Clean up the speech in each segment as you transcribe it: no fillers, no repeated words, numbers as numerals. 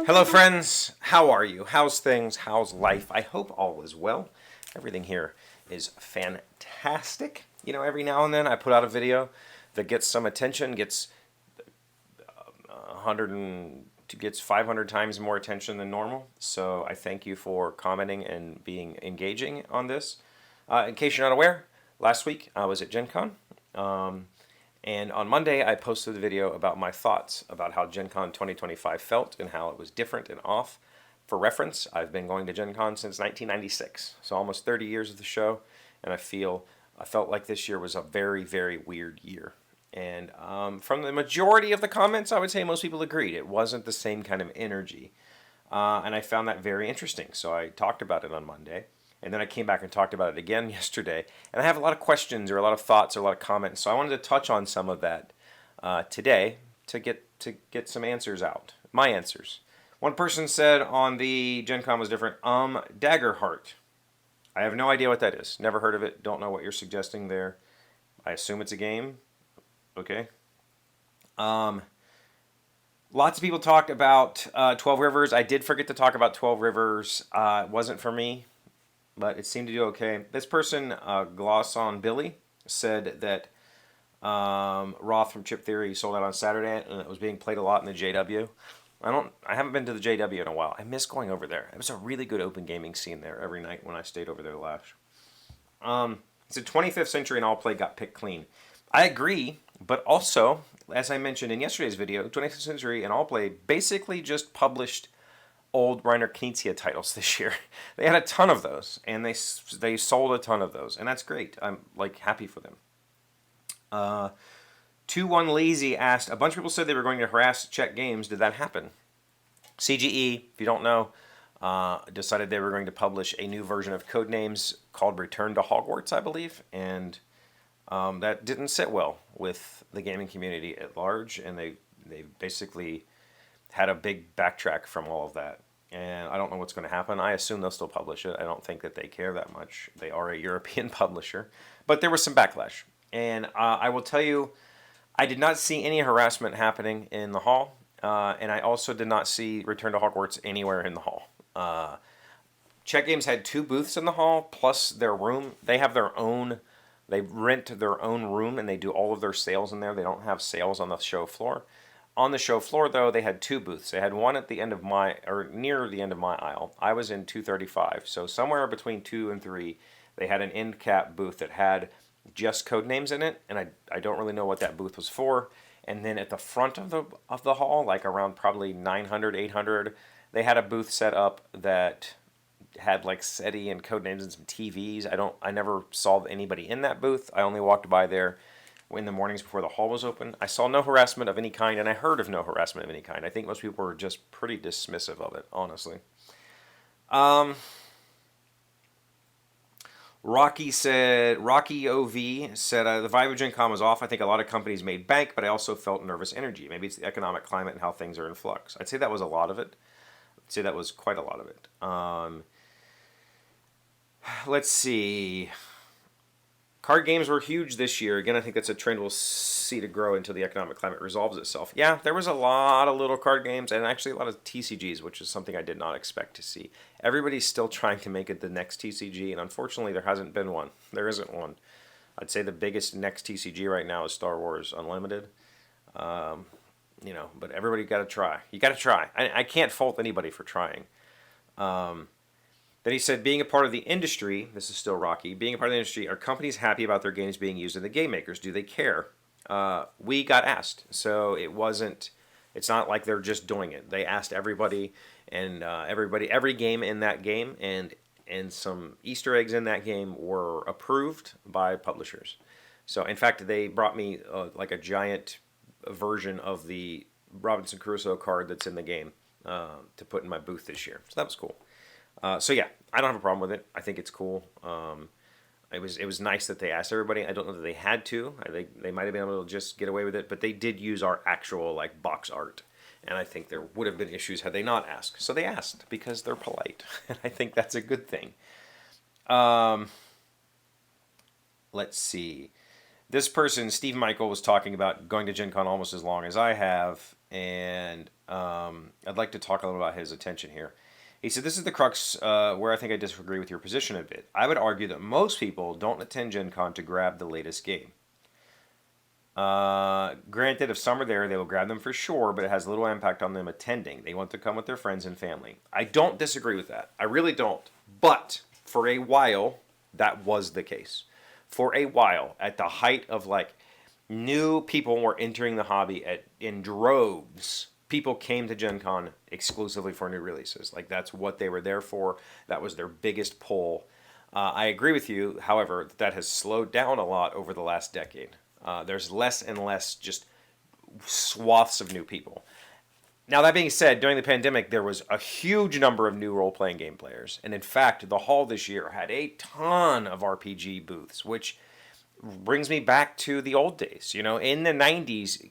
Hello, friends. How are you? How's things? How's life? I hope all is well. Everything here is fantastic. You know, every now and then I put out a video that gets some attention, gets 100 and gets 500 times more attention than normal. So I thank you for commenting and being engaging on this. In case you're not aware, last week I was at GenCon. And on Monday, I posted a video about my thoughts about how GenCon 2025 felt and how it was different and off. For reference, I've been going to GenCon since 1996, so almost 30 years of the show, and I felt like this year was a very, very weird year. And from the majority of the comments, I would say most people agreed. It wasn't the same kind of energy. And I found that very interesting, so I talked about it on Monday. And then I came back and talked about it again yesterday. And I have a lot of questions or a lot of thoughts or a lot of comments. So I wanted to touch on some of that today to get some answers out. My answers. One person said on the Gen Con was different. Daggerheart. I have no idea what that is. Never heard of it. Don't know what you're suggesting there. I assume it's a game. Okay. Lots of people talked about 12 Rivers. I did forget to talk about 12 Rivers. It wasn't for me, but it seemed to do okay. This person, Gloss on Billy, said that Roth from Chip Theory sold out on Saturday, and it was being played a lot in the JW. I haven't been to the JW in a while. I miss going over there. It was a really good open gaming scene there every night when I stayed over there last. It's the 25th Century and All Play got picked clean. I agree, but also, as I mentioned in yesterday's video, 25th Century and All Play basically just published old Reiner Knizia titles this year. They had a ton of those, and they sold a ton of those, and that's great. I'm happy for them. 2-1 Lazy asked, a bunch of people said they were going to harass Czech Games. Did that happen? CGE, if you don't know, decided they were going to publish a new version of Codenames called Return to Hogwarts, I believe, and that didn't sit well with the gaming community at large, and they basically had a big backtrack from all of that. And I don't know what's going to happen. I assume they'll still publish it. I don't think that they care that much. They are a European publisher. But there was some backlash. And I will tell you, I did not see any harassment happening in the hall. And I also did not see Return to Hogwarts anywhere in the hall. Czech Games had 2 booths in the hall, plus their room. They have their own, they rent their own room, and they do all of their sales in there. They don't have sales on the show floor. On the show floor, though, they had 2 booths. They had one at the end of near the end of my aisle. I was in 235, so somewhere between 2 and 3, they had an end cap booth that had just Codenames in it, and I don't really know what that booth was for. And then at the front of the hall, like around probably 900, 800, they had a booth set up that had like SETI and Codenames and some TVs. I never saw anybody in that booth. I only walked by there in the mornings before the hall was open. I saw no harassment of any kind, and I heard of no harassment of any kind. I think most people were just pretty dismissive of it, honestly. Rocky OV said, the vibe of Gen Con was off. I think a lot of companies made bank, but I also felt nervous energy. Maybe it's the economic climate and how things are in flux. I'd say that was a lot of it. I'd say that was quite a lot of it. Let's see. Card games were huge this year. Again, I think that's a trend we'll see to grow until the economic climate resolves itself. Yeah, there was a lot of little card games and actually a lot of TCGs, which is something I did not expect to see. Everybody's still trying to make it the next TCG, and unfortunately there hasn't been one. There isn't one. I'd say the biggest next TCG right now is Star Wars Unlimited. But everybody got to try. You got to try. I can't fault anybody for trying. Then he said, being a part of the industry, this is still Rocky, being a part of the industry, are companies happy about their games being used in the game makers? Do they care? We got asked, so it's not like they're just doing it. They asked everybody, and every game in that game and some Easter eggs in that game were approved by publishers. So, in fact, they brought me like a giant version of the Robinson Crusoe card that's in the game to put in my booth this year. So that was cool. So yeah, I don't have a problem with it. I think it's cool. It was nice that they asked everybody. I don't know that they had to. They might have been able to just get away with it, but they did use our actual box art, and I think there would have been issues had they not asked. So they asked because they're polite, and I think that's a good thing. Let's see. This person, Steve Michael, was talking about going to Gen Con almost as long as I have, and I'd like to talk a little about his attention here. He said, "This is the crux where I think I disagree with your position a bit. I would argue that most people don't attend Gen Con to grab the latest game. Granted, if some are there, they will grab them for sure, but it has little impact on them attending. They want to come with their friends and family." I don't disagree with that. I really don't. But for a while, that was the case. For a while, at the height of like new people were entering the hobby in droves. People came to Gen Con exclusively for new releases. Like that's what they were there for. That was their biggest pull. I agree with you, however, that has slowed down a lot over the last decade. There's less and less just swaths of new people. Now, that being said, during the pandemic, there was a huge number of new role-playing game players. And in fact, the hall this year had a ton of RPG booths, which brings me back to the old days. You know, in the 90s,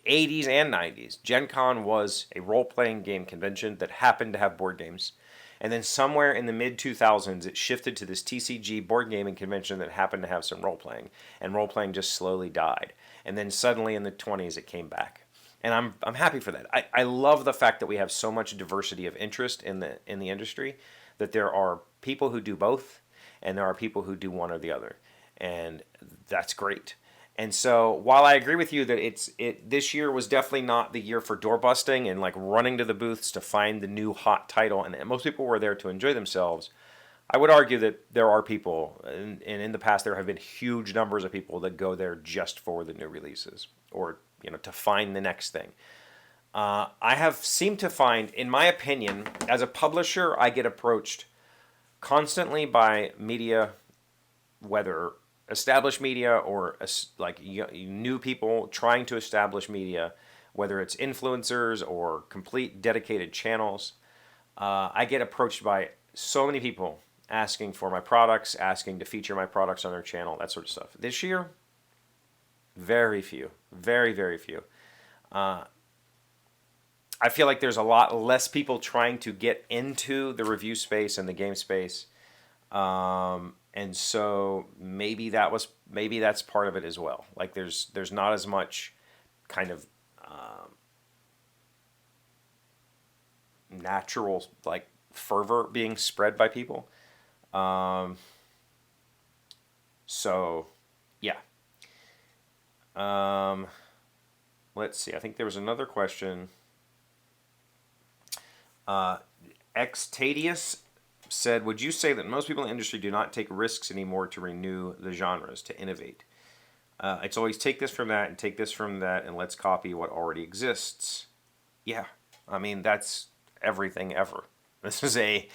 80s and 90s, Gen Con was a role-playing game convention that happened to have board games. And then somewhere in the mid-2000s, it shifted to this TCG board gaming convention that happened to have some role-playing. And role-playing just slowly died. And then suddenly in the 20s, it came back. And I'm happy for that. I love the fact that we have so much diversity of interest in the industry, that there are people who do both, and there are people who do one or the other. And that's great. And so while I agree with you that this year was definitely not the year for door busting and like running to the booths to find the new hot title, and most people were there to enjoy themselves, I would argue that there are people, and in the past there have been huge numbers of people that go there just for the new releases or to find the next thing. I have seemed to find, in my opinion, as a publisher, I get approached constantly by media, whether established media or like new people trying to establish media, whether it's influencers or complete dedicated channels. I get approached by so many people asking for my products, asking to feature my products on their channel, that sort of stuff. This year, very few, very, very few. I feel like there's a lot less people trying to get into the review space and the game space. And so maybe that's part of it as well. Like there's not as much kind of natural like fervor being spread by people. So yeah. Let's see. I think there was another question. Xtadius said, "Would you say that most people in the industry do not take risks anymore to renew the genres, to innovate? It's always take this from that and take this from that and let's copy what already exists." Yeah, I mean that's everything ever. This is a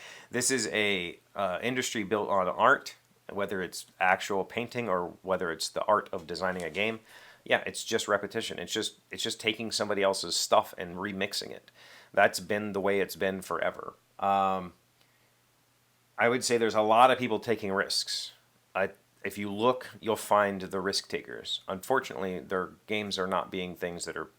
industry built on art, whether it's actual painting or whether it's the art of designing a game. Yeah, it's just repetition. It's just taking somebody else's stuff and remixing it. That's been the way it's been forever. I would say there's a lot of people taking risks. If you look, you'll find the risk takers. Unfortunately, their games are not being things that are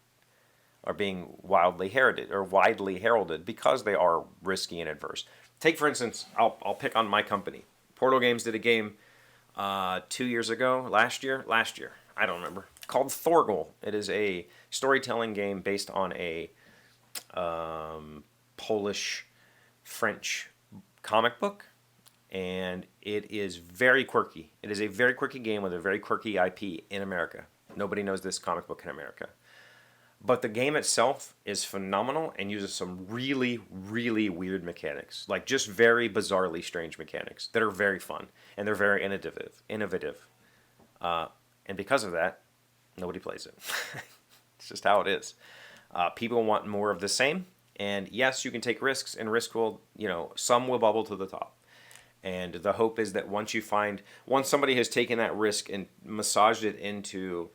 being widely heralded because they are risky and adverse. Take, for instance, I'll pick on my company. Portal Games did a game 2 years ago, last year, I don't remember, called Thorgal. It is a storytelling game based on a Polish-French comic book, and it is very quirky. It is a very quirky game with a very quirky IP in America. Nobody knows this comic book in America. But the game itself is phenomenal and uses some really, really weird mechanics. Like just very bizarrely strange mechanics that are very fun. And they're very innovative. And because of that, nobody plays it. It's just how it is. People want more of the same. And yes, you can take risks, and risk will, some will bubble to the top. And the hope is that once somebody has taken that risk and massaged it into,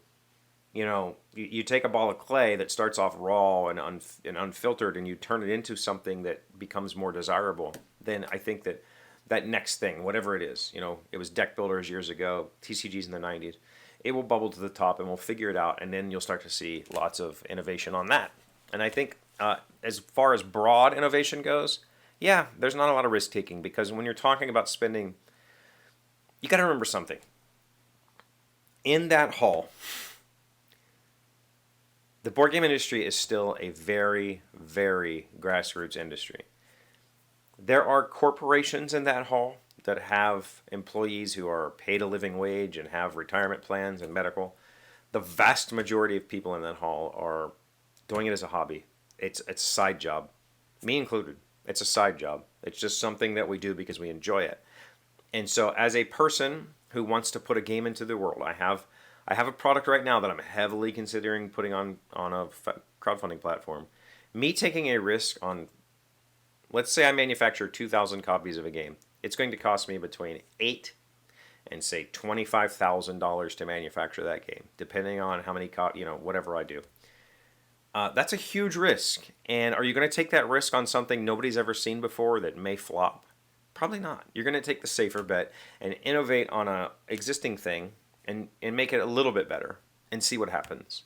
you take a ball of clay that starts off raw and unfiltered, and you turn it into something that becomes more desirable, then I think that next thing, whatever it is, it was deck builders years ago, TCGs in the 90s, it will bubble to the top and we'll figure it out, and then you'll start to see lots of innovation on that. And I think as far as broad innovation goes, yeah, there's not a lot of risk taking, because when you're talking about spending, you got to remember something. In that hall, The board game industry is still a very, very grassroots industry. There are corporations in that hall that have employees who are paid a living wage and have retirement plans and medical. The vast majority of people in that hall are doing it as a hobby. It's a side job, me included. It's a side job. It's just something that we do because we enjoy it. And so, as a person who wants to put a game into the world, I have a product right now that I'm heavily considering putting on a crowdfunding platform. Me taking a risk on, let's say I manufacture 2,000 copies of a game. It's going to cost me between $8,000 and say $25,000 to manufacture that game, depending on how many whatever I do. That's a huge risk. And are you going to take that risk on something nobody's ever seen before that may flop? Probably not. You're going to take the safer bet and innovate on a existing thing and make it a little bit better and see what happens.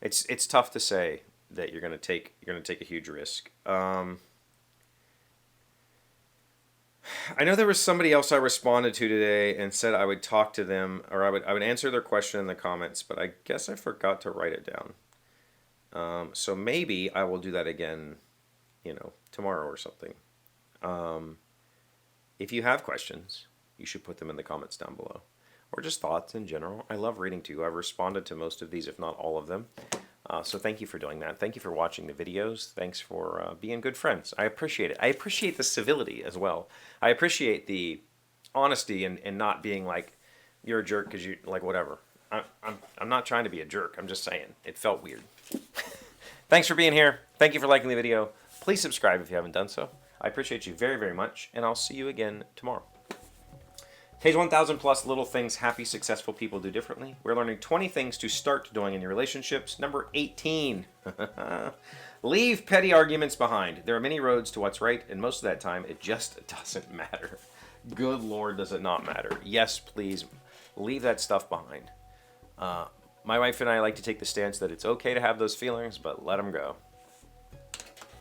It's tough to say that you're going to take a huge risk. I know there was somebody else I responded to today and said I would talk to them, or I would answer their question in the comments, but I guess I forgot to write it down. So maybe I will do that again, tomorrow or something. If you have questions, you should put them in the comments down below, or just thoughts in general. I love reading to you. I've responded to most of these, if not all of them. So thank you for doing that. Thank you for watching the videos. Thanks for being good friends. I appreciate it. I appreciate the civility as well. I appreciate the honesty and not being like, you're a jerk because you, like, whatever. I'm not trying to be a jerk. I'm just saying. It felt weird. Thanks for being here. Thank you for liking the video. Please subscribe if you haven't done so. I appreciate you very, very much, and I'll see you again tomorrow. Page 1000 plus little things happy, successful people do differently. We're learning 20 things to start doing in your relationships. Number 18. Leave petty arguments behind. There are many roads to what's right, and most of that time, it just doesn't matter. Good Lord, does it not matter. Yes, please, leave that stuff behind. My wife and I like to take the stance that it's okay to have those feelings, but let them go.